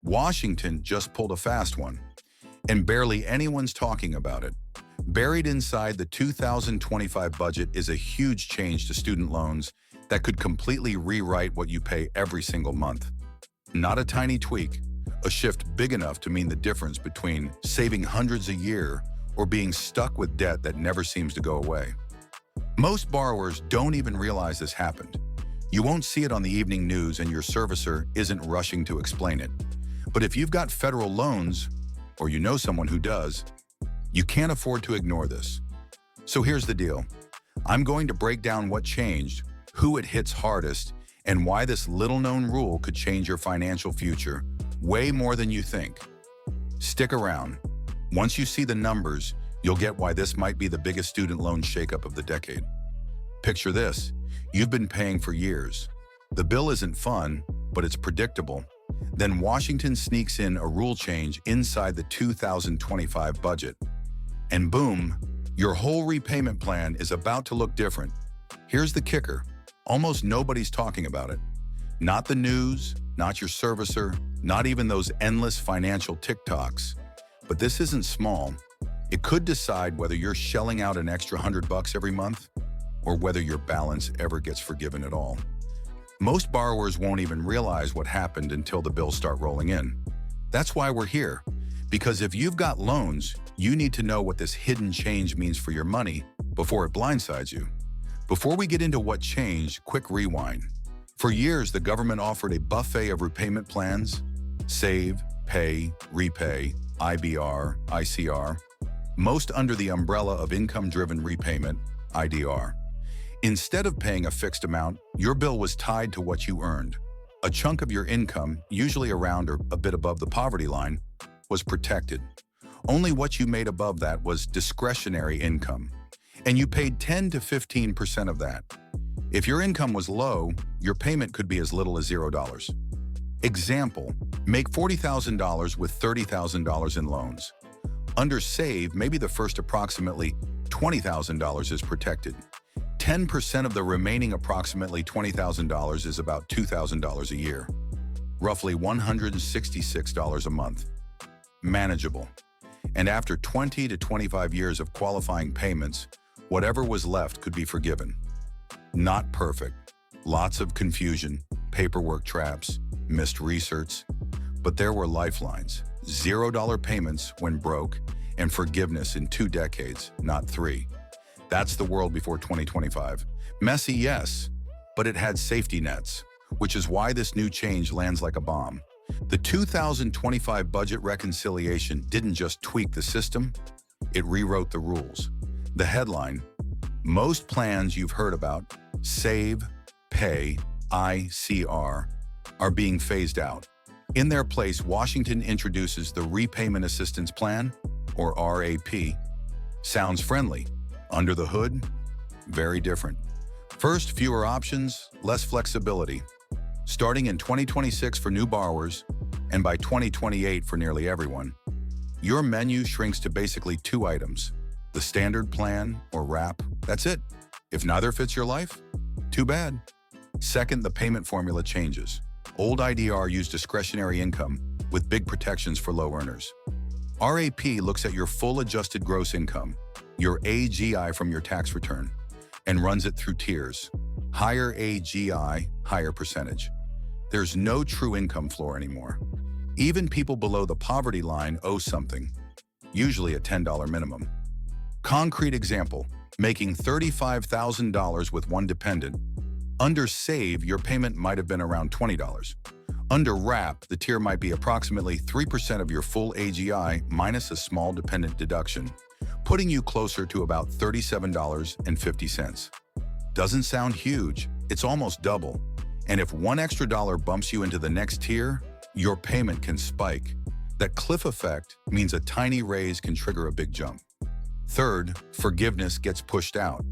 Washington just pulled a fast one, and barely anyone's talking about it. Buried inside the 2025 budget is a huge change to student loans that could completely rewrite what you pay every single month. Not a tiny tweak, a shift big enough to mean the difference between saving hundreds a year or being stuck with debt that never seems to go away. Most borrowers don't even realize this happened. You won't see it on the evening news and your servicer isn't rushing to explain it. But if you've got federal loans, or you know someone who does, you can't afford to ignore this. So here's the deal. I'm going to break down what changed, who it hits hardest, and why this little-known rule could change your financial future way more than you think. Stick around. Once you see the numbers, you'll get why this might be the biggest student loan shakeup of the decade. Picture this. You've been paying for years. The bill isn't fun, but it's predictable. Then Washington sneaks in a rule change inside the 2025 budget. And boom, your whole repayment plan is about to look different. Here's the kicker. Almost nobody's talking about it. Not the news, not your servicer, not even those endless financial TikToks. But this isn't small. It could decide whether you're shelling out an extra $100 every month or whether your balance ever gets forgiven at all. Most borrowers won't even realize what happened until the bills start rolling in. That's why we're here. Because if you've got loans, you need to know what this hidden change means for your money before it blindsides you. Before we get into what changed, quick rewind. For years, the government offered a buffet of repayment plans: save, pay, repay, IBR, ICR, most under the umbrella of income-driven repayment, IDR. Instead of paying a fixed amount, your bill was tied to what you earned. A chunk of your income, usually around or a bit above the poverty line, was protected. Only what you made above that was discretionary income, and you paid 10 to 15% of that. If your income was low, your payment could be as little as $0. Example, make $40,000 with $30,000 in loans. Under Save, maybe the first approximately $20,000 is protected. 10% of the remaining approximately $20,000 is about $2,000 a year, roughly $166 a month. Manageable. And after 20 to 25 years of qualifying payments, whatever was left could be forgiven. Not perfect. Lots of confusion, paperwork traps, missed research. But there were lifelines, $0 payments when broke, and forgiveness in 2 decades, not 3. That's the world before 2025. Messy, yes, but it had safety nets, which is why this new change lands like a bomb. The 2025 budget reconciliation didn't just tweak the system, it rewrote the rules. The headline: most plans you've heard about, Save, Pay, ICR, are being phased out. In their place, Washington introduces the Repayment Assistance Plan, or RAP. Sounds friendly. Under the hood, very different. First, fewer options, less flexibility. Starting in 2026 for new borrowers, and by 2028 for nearly everyone, your menu shrinks to basically 2 items: the standard plan or RAP. That's it. If neither fits your life, too bad. Second, the payment formula changes. Old IDR used discretionary income with big protections for low earners. RAP looks at your full adjusted gross income, your AGI from your tax return, and runs it through tiers. Higher AGI, higher percentage. There's no true income floor anymore. Even people below the poverty line owe something, usually a $10 minimum. Concrete example, making $35,000 with one dependent. Under Save, your payment might have been around $20. Under RAP, the tier might be approximately 3% of your full AGI minus a small dependent deduction, putting you closer to about $37.50. Doesn't sound huge, it's almost double. And if one extra dollar bumps you into the next tier, your payment can spike. That cliff effect means a tiny raise can trigger a big jump. Third, forgiveness gets pushed out.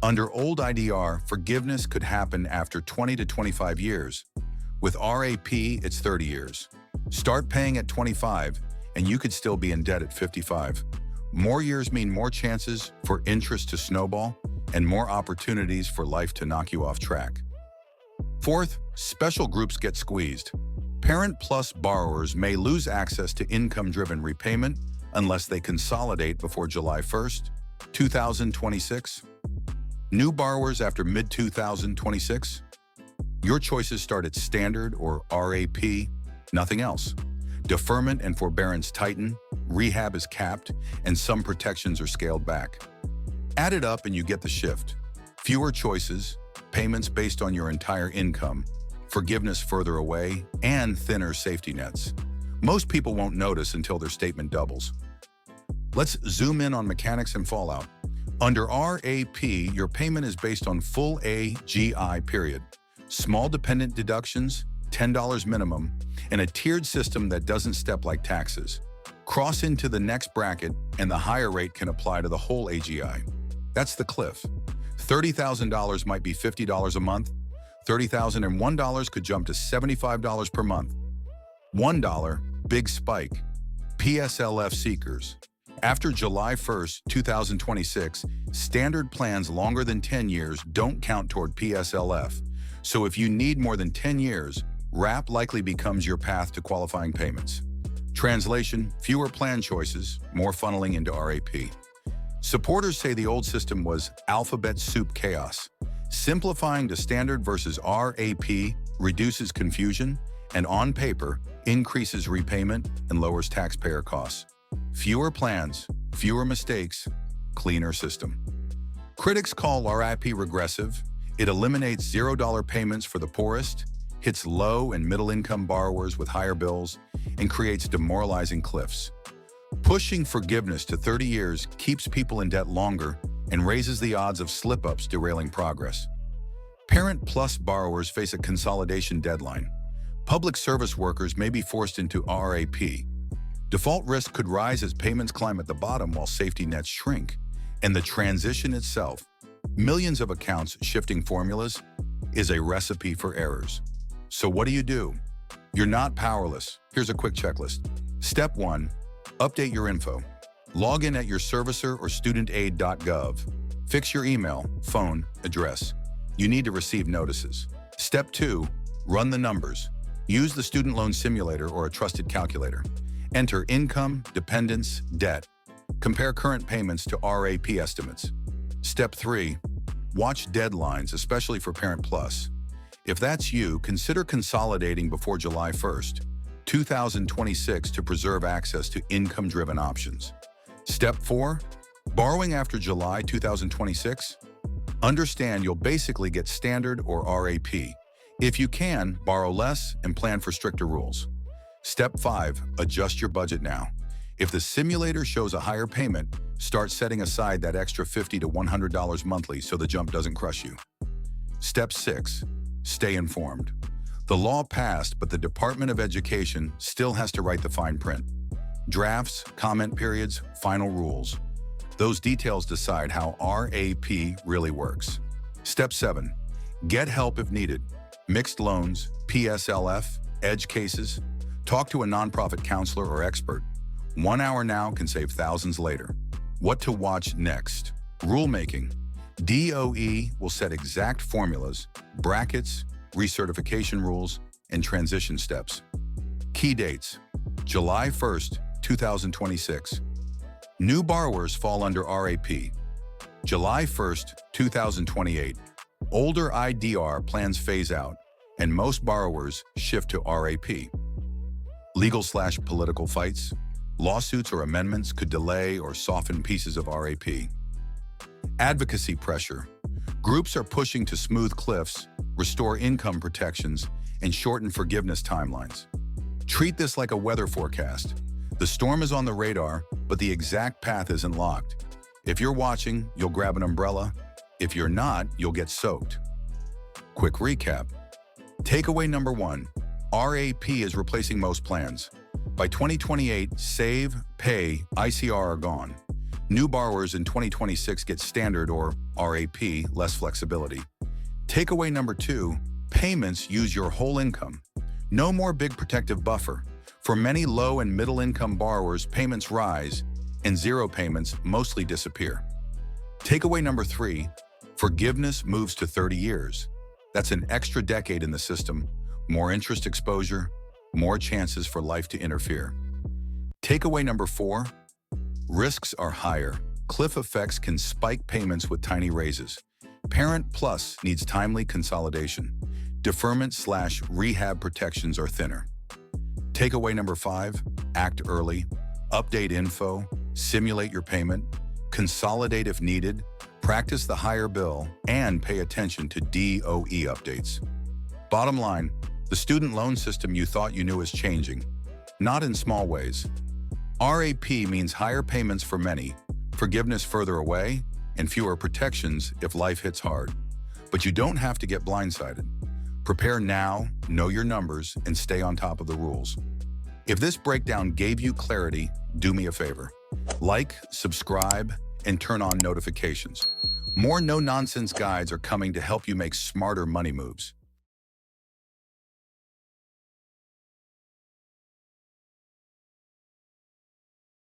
Under old IDR, forgiveness could happen after 20 to 25 years. With RAP, it's 30 years. Start paying at 25, and you could still be in debt at 55. More years mean more chances for interest to snowball and more opportunities for life to knock you off track. Fourth, special groups get squeezed. Parent Plus borrowers may lose access to income-driven repayment unless they consolidate before July 1st, 2026. New borrowers after mid-2026? Your choices start at standard or RAP, nothing else. Deferment and forbearance tighten, rehab is capped, and some protections are scaled back. Add it up and you get the shift. Fewer choices, payments based on your entire income, forgiveness further away, and thinner safety nets. Most people won't notice until their statement doubles. Let's zoom in on mechanics and fallout. Under RAP, your payment is based on full AGI period. Small dependent deductions, $10 minimum, and a tiered system that doesn't step like taxes. Cross into the next bracket and the higher rate can apply to the whole AGI. That's the cliff. $30,000 might be $50 a month. $30,001 could jump to $75 per month. $1, big spike. PSLF seekers. After July 1st, 2026, standard plans longer than 10 years don't count toward PSLF. So if you need more than 10 years, RAP likely becomes your path to qualifying payments. Translation, fewer plan choices, more funneling into RAP. Supporters say the old system was alphabet soup chaos. Simplifying to standard versus RAP reduces confusion and, on paper, increases repayment and lowers taxpayer costs. Fewer plans, fewer mistakes, cleaner system. Critics call RAP regressive. It eliminates $0 payments for the poorest, hits low and middle-income borrowers with higher bills, and creates demoralizing cliffs. Pushing forgiveness to 30 years keeps people in debt longer and raises the odds of slip-ups derailing progress. Parent Plus borrowers face a consolidation deadline. Public service workers may be forced into RAP. Default risk could rise as payments climb at the bottom while safety nets shrink. And the transition itself, millions of accounts shifting formulas, is a recipe for errors. So what do? You're not powerless. Here's a quick checklist. Step 1. Update your info. Log in at your servicer or studentaid.gov. Fix your email, phone, address. You need to receive notices. Step 2. Run the numbers. Use the student loan simulator or a trusted calculator. Enter income, dependence, debt. Compare current payments to RAP estimates. Step 3. Watch deadlines, especially for Parent Plus. If that's you, consider consolidating before July 1st, 2026 to preserve access to income-driven options. Step 4. Borrowing after July 2026? Understand you'll basically get standard or RAP. If you can, borrow less and plan for stricter rules. Step 5. Adjust your budget now. If the simulator shows a higher payment, start setting aside that extra $50 to $100 monthly so the jump doesn't crush you. Step 6. Stay informed. The law passed, but the Department of Education still has to write the fine print. Drafts, comment periods, final rules. Those details decide how RAP really works. Step 7. Get help if needed. Mixed loans, PSLF, edge cases. Talk to a nonprofit counselor or expert. 1 hour now can save thousands later. What to watch next? Rulemaking. DOE will set exact formulas, brackets, recertification rules, and transition steps. Key dates: July 1st, 2026. New borrowers fall under RAP. July 1st, 2028. Older IDR plans phase out, and most borrowers shift to RAP. Legal/political fights. Lawsuits or amendments could delay or soften pieces of RAP. Advocacy pressure. Groups are pushing to smooth cliffs, restore income protections, and shorten forgiveness timelines. Treat this like a weather forecast. The storm is on the radar, but the exact path isn't locked. If you're watching, you'll grab an umbrella. If you're not, you'll get soaked. Quick recap. Takeaway number 1. RAP is replacing most plans. By 2028, Save, Pay, ICR are gone. New borrowers in 2026 get standard or RAP, less flexibility. Takeaway number 2, payments use your whole income. No more big protective buffer. For many low and middle income borrowers, payments rise and zero payments mostly disappear. Takeaway number 3, forgiveness moves to 30 years. That's an extra decade in the system, more interest exposure, more chances for life to interfere. Takeaway number 4, risks are higher. Cliff effects can spike payments with tiny raises. Parent Plus needs timely consolidation. Deferment/rehab protections are thinner. Takeaway number 5, act early. Update info, simulate your payment, consolidate if needed, practice the higher bill, and pay attention to DOE updates. Bottom line, the student loan system you thought you knew is changing, not in small ways. RAP means higher payments for many, forgiveness further away, and fewer protections if life hits hard. But you don't have to get blindsided. Prepare now, know your numbers, and stay on top of the rules. If this breakdown gave you clarity, do me a favor. Like, subscribe, and turn on notifications. More no-nonsense guides are coming to help you make smarter money moves.